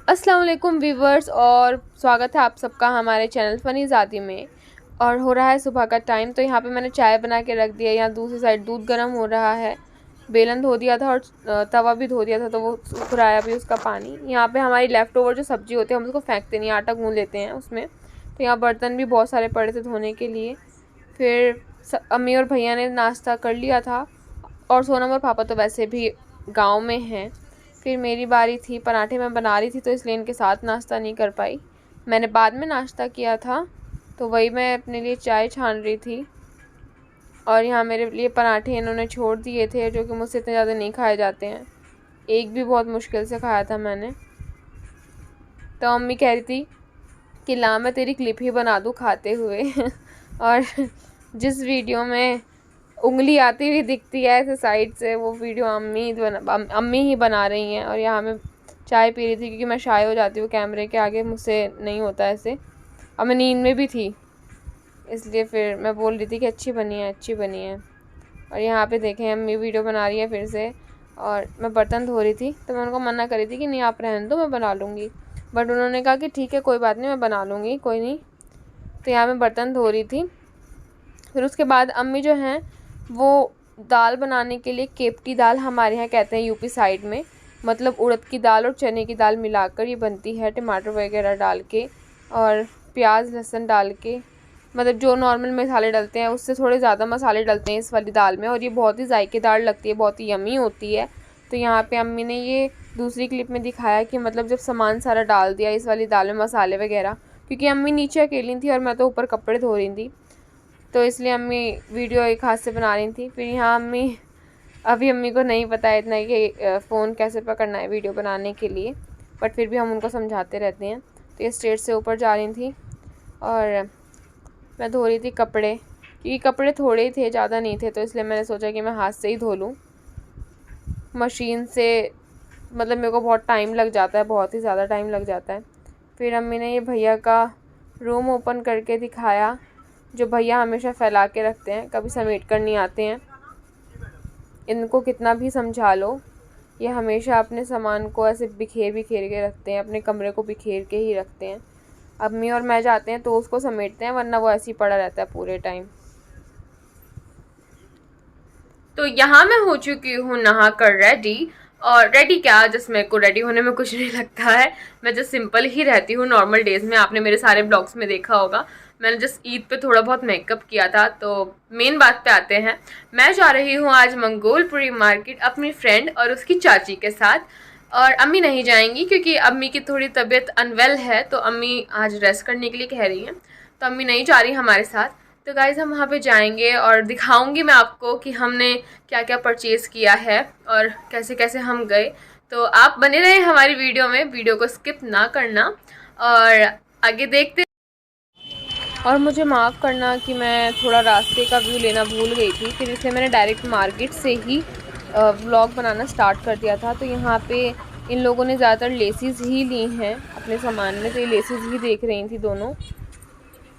अस्सलाम वालेकुम व्यूवर्स, और स्वागत है आप सबका हमारे चैनल फ़नी ज़ादी में। और हो रहा है सुबह का टाइम, तो यहाँ पे मैंने चाय बना के रख दिया। यहाँ दूसरी साइड दूध गर्म हो रहा है, बेलन धो दिया था और तवा भी धो दिया था, तो वो सूख रहा है अभी उसका पानी। यहाँ पे हमारी लेफ़्ट ओवर जो सब्ज़ी होती है हम उसको फेंकते नहीं, आटा गूँध लेते हैं उसमें। तो यहाँ बर्तन भी बहुत सारे पड़े थे धोने के लिए। फिर अम्मी और भैया ने नाश्ता कर लिया था, और सोनम और पापा तो वैसे भी गाँव में हैं। फिर मेरी बारी थी, पराठे मैं बना रही थी तो इसलिए इनके साथ नाश्ता नहीं कर पाई। मैंने बाद में नाश्ता किया था, तो वही मैं अपने लिए चाय छान रही थी। और यहाँ मेरे लिए पराठे इन्होंने छोड़ दिए थे, जो कि मुझसे इतने ज़्यादा नहीं खाए जाते हैं। एक भी बहुत मुश्किल से खाया था मैंने। तो अम्मी कह रही थी कि ला मैं तेरी क्लिप ही बना दूँ खाते हुए और जिस वीडियो में उंगली आती हुई दिखती है ऐसे साइड से, वो वीडियो अम्मी ही बना रही हैं। और यहाँ मैं चाय पी रही थी, क्योंकि मैं शाय हो जाती हूँ कैमरे के आगे, मुझसे नहीं होता ऐसे। और मैं नींद में भी थी, इसलिए फिर मैं बोल रही थी कि अच्छी बनी है, अच्छी बनी है। और यहाँ पे देखें अम्मी वीडियो बना रही है फिर से। और मैं बर्तन धो रही थी, तो मैं उनको मना कर रही थी कि नहीं आप रहने दो, मैं बना लूँगी। बट उन्होंने कहा कि ठीक है कोई बात नहीं, मैं बना लूँगी, कोई नहीं। तो यहाँ मैं बर्तन धो रही थी। फिर उसके बाद अम्मी जो हैं वो दाल बनाने के लिए, केपटी दाल हमारे यहाँ कहते हैं यूपी साइड में, मतलब उड़द की दाल और चने की दाल मिलाकर ये बनती है, टमाटर वगैरह डाल के और प्याज लहसुन डाल के। मतलब जो नॉर्मल मसाले डलते हैं उससे थोड़े ज़्यादा मसाले डलते हैं इस वाली दाल में, और ये बहुत ही जायकेदार लगती है, बहुत ही यमी होती है। तो यहाँ पे अम्मी ने ये दूसरी क्लिप में दिखाया कि मतलब जब सामान सारा डाल दिया इस वाली दाल में, मसाले वगैरह, क्योंकि अम्मी नीचे अकेली थी और मैं तो ऊपर कपड़े धो रही थी, तो इसलिए अम्मी वीडियो एक हाथ से बना रही थी। फिर यहाँ अम्मी को नहीं पता है इतना कि फ़ोन कैसे पकड़ना है वीडियो बनाने के लिए, बट फिर भी हम उनको समझाते रहते हैं। तो ये स्टेज से ऊपर जा रही थी और मैं धो रही थी कपड़े, क्योंकि कपड़े थोड़े ही थे, ज़्यादा नहीं थे, तो इसलिए मैंने सोचा कि मैं हाथ से ही धो लूँ। मशीन से मतलब मेरे को बहुत टाइम लग जाता है, बहुत ही ज़्यादा टाइम लग जाता है। फिर अम्मी ने ये भैया का रूम ओपन करके दिखाया, जो भैया हमेशा फैला के रखते हैं, कभी समेट कर नहीं आते हैं। इनको कितना भी समझा लो, ये हमेशा अपने सामान को ऐसे बिखेर के रखते हैं, अपने कमरे को बिखेर के ही रखते हैं। अम्मी और मैं जाते हैं तो उसको समेटते हैं, वरना वो ऐसे ही पड़ा रहता है पूरे टाइम। तो यहाँ मैं हो चुकी हूँ नहा कर रेडी। और रेडी क्या, जस्ट मेरे को रेडी होने में कुछ नहीं लगता है, मैं जस्ट सिंपल ही रहती हूँ नॉर्मल डेज में। आपने मेरे सारे ब्लॉग्स में देखा होगा, मैंने जस्ट ईद पे थोड़ा बहुत मेकअप किया था। तो मेन बात पे आते हैं, मैं जा रही हूँ आज मंगोलपुरी मार्केट अपनी फ्रेंड और उसकी चाची के साथ। और अम्मी नहीं जाएंगी, क्योंकि अम्मी की थोड़ी तबीयत अनवेल है, तो अम्मी आज रेस्ट करने के लिए कह रही हैं, तो अम्मी नहीं जा रही हमारे साथ। तो गाइज़ हम वहाँ पे जाएंगे और दिखाऊंगी मैं आपको कि हमने क्या क्या परचेज़ किया है और कैसे कैसे हम गए। तो आप बने रहे हमारी वीडियो में, वीडियो को स्किप ना करना और आगे देखते। और मुझे माफ़ करना कि मैं थोड़ा रास्ते का व्यू लेना भूल गई थी, फिर इसलिए मैंने डायरेक्ट मार्केट से ही व्लॉग बनाना स्टार्ट कर दिया था। तो यहाँ पे इन लोगों ने ज़्यादातर लेसिस ही ली हैं अपने सामान में, तो ये लेसिस ही देख रही थी दोनों,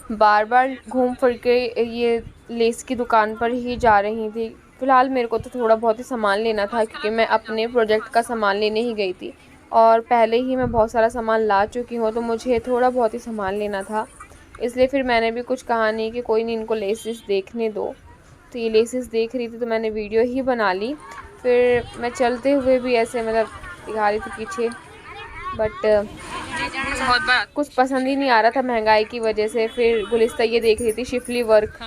बार बार घूम फिर के ये लेस की दुकान पर ही जा रही थी। फ़िलहाल मेरे को तो थोड़ा बहुत ही सामान लेना था, क्योंकि मैं अपने प्रोजेक्ट का सामान लेने ही गई थी, और पहले ही मैं बहुत सारा सामान ला चुकी हूँ, तो मुझे थोड़ा बहुत ही सामान लेना था। इसलिए फिर मैंने भी कुछ कहा नहीं कि कोई नहीं, इनको लेसिस देखने दो। तो ये लेसिस देख रही थी तो मैंने वीडियो ही बना ली। फिर मैं चलते हुए भी ऐसे मतलब दिखा रही थी पीछे, बट कुछ पसंद ही नहीं आ रहा था महंगाई की वजह से। फिर गुलिस्ता ये देख रही थी शिफली वर्क,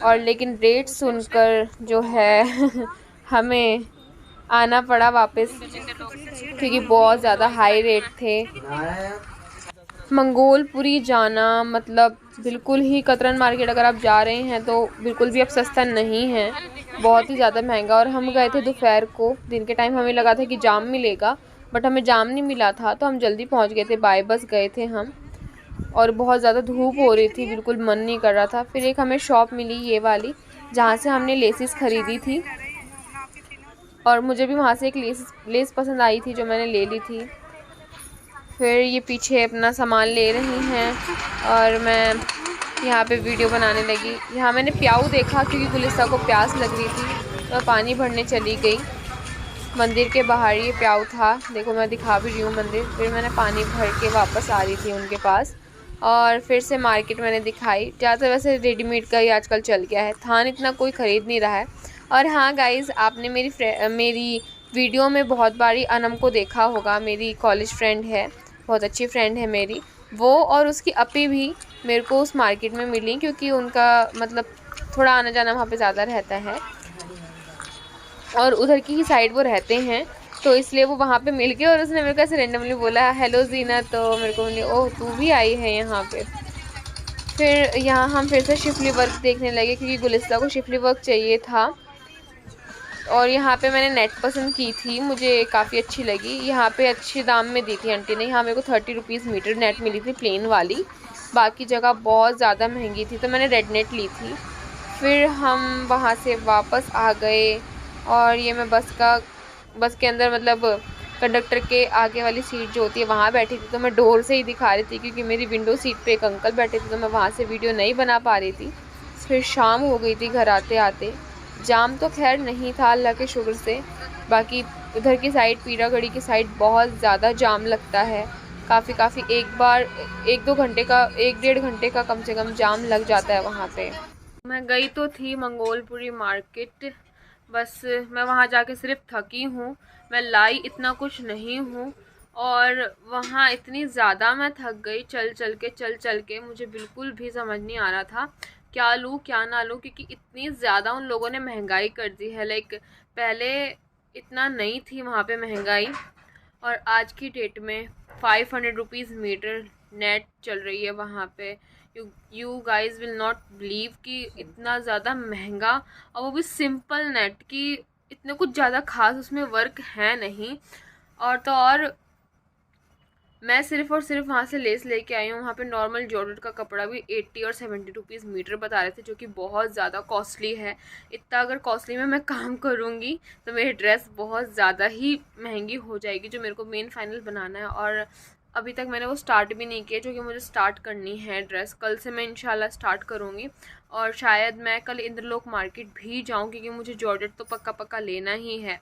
और लेकिन रेट सुनकर जो है हमें आना पड़ा वापस, क्योंकि बहुत ज़्यादा हाई रेट थे। मंगोलपुरी जाना मतलब बिल्कुल ही कतरन मार्केट अगर आप जा रहे हैं तो बिल्कुल भी अब सस्ता नहीं है, बहुत ही ज़्यादा महंगा। और हम गए थे दोपहर को, दिन के टाइम हमें लगा था कि जाम मिलेगा, बट हमें जाम नहीं मिला था, तो हम जल्दी पहुंच गए थे, बाय बस गए थे हम। और बहुत ज़्यादा धूप हो रही थी, बिल्कुल मन नहीं कर रहा था। फिर एक हमें शॉप मिली ये वाली, जहाँ से हमने लेसिस ख़रीदी थी, और मुझे भी वहाँ से एक लेस पसंद आई थी, जो मैंने ले ली थी। फिर ये पीछे अपना सामान ले रही हैं और मैं यहाँ पे वीडियो बनाने लगी। यहाँ मैंने प्याऊ देखा, क्योंकि गुलिस्ता को प्यास लग रही थी, तो मैं पानी भरने चली गई। मंदिर के बाहर ये प्याऊ था, देखो मैं दिखा भी रही हूँ मंदिर। फिर मैंने पानी भर के वापस आ रही थी उनके पास, और फिर से मार्केट मैंने दिखाई। ज़्यादातर वैसे रेडीमेड का ही आजकल चल गया है, थान इतना कोई ख़रीद नहीं रहा है। और हाँ गाइज़, आपने मेरी वीडियो में बहुत बारी अनम को देखा होगा। मेरी कॉलेज फ्रेंड है, बहुत अच्छी फ्रेंड है मेरी वो, और उसकी अपी भी मेरे को उस मार्केट में मिली, क्योंकि उनका मतलब थोड़ा आना जाना वहाँ पे ज़्यादा रहता है और उधर की ही साइड वो रहते हैं, तो इसलिए वो वहाँ पे मिल गए। और उसने मेरे को ऐसे रेंडमली बोला हेलो जीना, तो मेरे को बोली ओह तू भी आई है यहाँ पे। फिर यहाँ हम फिर से शिफली वर्क देखने लगे, क्योंकि गुलिस्ता को शिफली वर्क चाहिए था। और यहाँ पे मैंने नेट पसंद की थी, मुझे काफ़ी अच्छी लगी। यहाँ पे अच्छे दाम में दी थी आंटी ने। यहाँ मेरे को 30 रुपीज़ मीटर नेट मिली थी प्लेन वाली, बाकी जगह बहुत ज़्यादा महंगी थी, तो मैंने रेड नेट ली थी। फिर हम वहाँ से वापस आ गए, और ये मैं बस के अंदर मतलब कंडक्टर के आगे वाली सीट जो होती है वहाँ बैठी थी, तो मैं डोर से ही दिखा रही थी, क्योंकि मेरी विंडो सीट पे एक अंकल बैठे थे, तो मैं वहाँ से वीडियो नहीं बना पा रही थी। फिर शाम हो गई थी घर आते आते। जाम तो खैर नहीं था अल्लाह के शुक्र से, बाकी उधर की साइड पीरागढ़ी की साइड बहुत ज़्यादा जाम लगता है। काफ़ी एक बार 1-2 घंटे का, 1-1.5 घंटे का कम से कम जाम लग जाता है वहाँ पे। मैं गई तो थी मंगोलपुरी मार्केट, बस मैं वहाँ जाके सिर्फ थकी हूँ, मैं लाई इतना कुछ नहीं हूँ। और वहाँ इतनी ज़्यादा मैं थक गई चल चल के मुझे बिल्कुल भी समझ नहीं आ रहा था क्या लूँ क्या ना लूँ, क्योंकि इतनी ज़्यादा उन लोगों ने महंगाई कर दी है। लाइक पहले इतना नहीं थी वहाँ पे महंगाई, और आज की डेट में 500 रुपीज़ मीटर नेट चल रही है वहाँ पे। You guys will not believe कि इतना ज़्यादा महंगा, और वो भी सिंपल नेट की, इतने कुछ ज़्यादा खास उसमें वर्क है नहीं। और तो और मैं सिर्फ और सिर्फ वहाँ से लेस लेके आई हूँ। वहाँ पे नॉर्मल जॉर्जेट का कपड़ा भी 80 और 70 रुपीज़ मीटर बता रहे थे, जो कि बहुत ज़्यादा कॉस्टली है। इतना अगर कॉस्टली में मैं काम करूँगी तो मेरी ड्रेस बहुत ज़्यादा ही महंगी हो जाएगी, जो मेरे को मेन फाइनल बनाना है। और अभी तक मैंने वो स्टार्ट भी नहीं किया, जो कि मुझे स्टार्ट करनी है ड्रेस। कल से मैं इंशाल्लाह स्टार्ट करूँगी, और शायद मैं कल इंद्रलोक मार्केट भी जाऊँ, क्योंकि मुझे जॉर्जेट तो पक्का पक्का लेना ही है।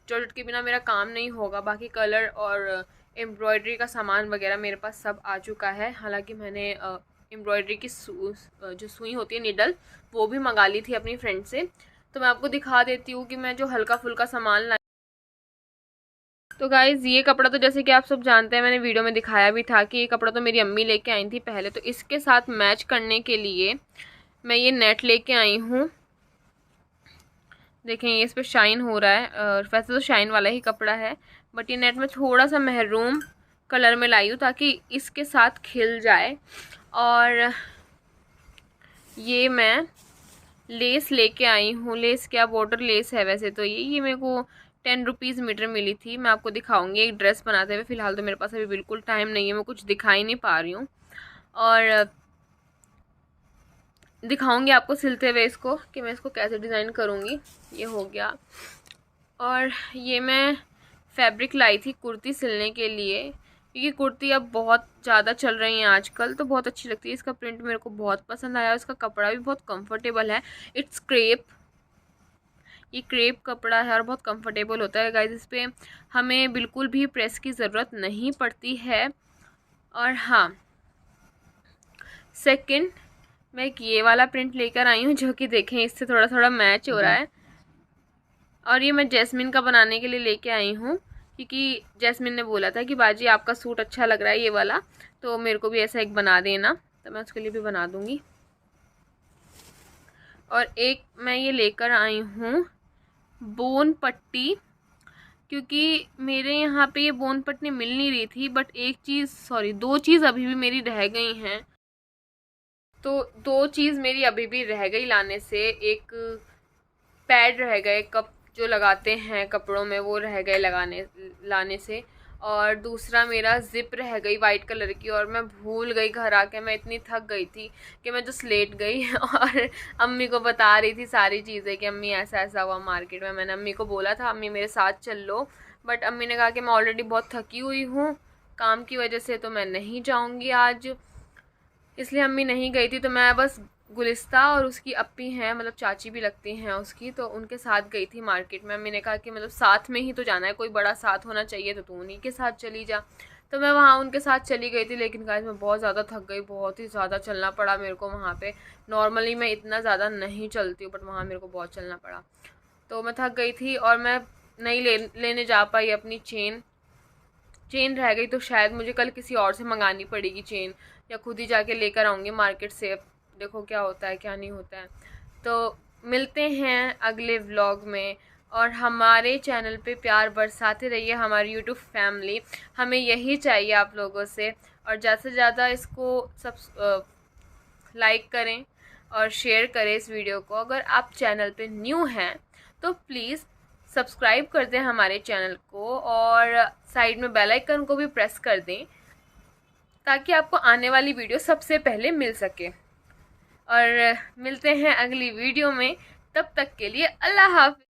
जॉर्जेट के बिना मेरा काम नहीं होगा। बाकी कलर और एम्ब्रॉयडरी का सामान वगैरह मेरे पास सब आ चुका है। हालांकि मैंने एम्ब्रॉयडरी की जो सुई होती है निडल, वो भी मंगा ली थी अपनी फ्रेंड से। तो मैं आपको दिखा देती हूँ कि मैं जो हल्का फुल्का सामान लाई। तो गाइज़ ये कपड़ा तो जैसे कि आप सब जानते हैं, मैंने वीडियो में दिखाया भी था कि ये कपड़ा तो मेरी अम्मी लेके आई थी पहले। तो इसके साथ मैच करने के लिए मैं ये नेट लेके आई हूँ। देखें ये इस पर शाइन हो रहा है, और वैसे तो शाइन वाला ही कपड़ा है, बट ये नेट में थोड़ा सा महरूम कलर में लाई हूँ ताकि इसके साथ खिल जाए। और ये मैं लेस लेके आई हूँ। लेस क्या, बॉर्डर लेस है वैसे तो। ये मेरे को 10 रुपीज़ मीटर मिली थी। मैं आपको दिखाऊंगी एक ड्रेस बनाते हुए। फ़िलहाल तो मेरे पास अभी बिल्कुल टाइम नहीं है, मैं कुछ दिखा ही नहीं पा रही हूँ, और दिखाऊंगी आपको सिलते हुए इसको कि मैं इसको कैसे डिज़ाइन करूँगी। ये हो गया। और ये मैं फैब्रिक लाई थी कुर्ती सिलने के लिए, क्योंकि कुर्ती अब बहुत ज़्यादा चल रही हैं आजकल, तो बहुत अच्छी लगती है। इसका प्रिंट मेरे को बहुत पसंद आया, इसका कपड़ा भी बहुत कंफर्टेबल है। इट्स क्रेप, ये क्रेप कपड़ा है और बहुत कंफर्टेबल होता है गाइस। इस पर हमें बिल्कुल भी प्रेस की ज़रूरत नहीं पड़ती है। और हाँ, सेकंड मैं एक ये वाला प्रिंट लेकर आई हूँ, जो कि देखें इससे थोड़ा थोड़ा मैच हो रहा है। और ये मैं जैस्मिन का बनाने के लिए लेके आई हूँ, क्योंकि जैस्मिन ने बोला था कि बाजी आपका सूट अच्छा लग रहा है ये वाला, तो मेरे को भी ऐसा एक बना देना, तो मैं उसके लिए भी बना दूँगी। और एक मैं ये लेकर आई हूँ बोन पट्टी, क्योंकि मेरे यहाँ पे ये बोन पट्टी मिल नहीं रही थी, बट दो चीज़ अभी भी मेरी रह गई हैं। तो 2 चीज़ मेरी अभी भी रह गई लाने से। एक पैड रह गए, कप जो लगाते हैं कपड़ों में, वो रह गए लाने से। और दूसरा मेरा ज़िप रह गई वाइट कलर की, और मैं भूल गई घर आके। मैं इतनी थक गई थी कि मैं जस्ट लेट गई और अम्मी को बता रही थी सारी चीज़ें कि अम्मी ऐसा ऐसा हुआ मार्केट में। मैंने अम्मी को बोला था अम्मी मेरे साथ चल लो, बट अम्मी ने कहा कि मैं ऑलरेडी बहुत थकी हुई हूँ काम की वजह से, तो मैं नहीं जाऊँगी आज, इसलिए अम्मी नहीं गई थी। तो मैं बस गुलिस्ता और उसकी अप्पी हैं, मतलब चाची भी लगती हैं उसकी, तो उनके साथ गई थी मार्केट में। मैंने कहा कि मतलब साथ में ही तो जाना है, कोई बड़ा साथ होना चाहिए, तो तू उन्हीं के साथ चली जा। तो मैं वहाँ उनके साथ चली गई थी, लेकिन गाइस मैं बहुत ज़्यादा थक गई, बहुत ही ज़्यादा चलना पड़ा मेरे को वहाँ पे। नॉर्मली मैं इतना ज़्यादा नहीं चलती हूँ, बट वहाँ मेरे को बहुत चलना पड़ा, तो मैं थक गई थी और मैं नहीं लेने जा पाई अपनी चेन रह गई, तो शायद मुझे कल किसी और से मंगानी पड़ेगी चेन, या खुद ही जाके लेकर आऊँगी मार्केट से। देखो क्या होता है क्या नहीं होता है। तो मिलते हैं अगले व्लॉग में, और हमारे चैनल पे प्यार बरसाते रहिए, हमारी यूट्यूब फैमिली, हमें यही चाहिए आप लोगों से। और ज़्यादा से ज़्यादा इसको सब लाइक करें और शेयर करें इस वीडियो को। अगर आप चैनल पे न्यू हैं तो प्लीज़ सब्सक्राइब कर दें हमारे चैनल को, और साइड में बेल आइकन को भी प्रेस कर दें, ताकि आपको आने वाली वीडियो सबसे पहले मिल सके। और मिलते हैं अगली वीडियो में, तब तक के लिए अल्लाह हाफ़िज़।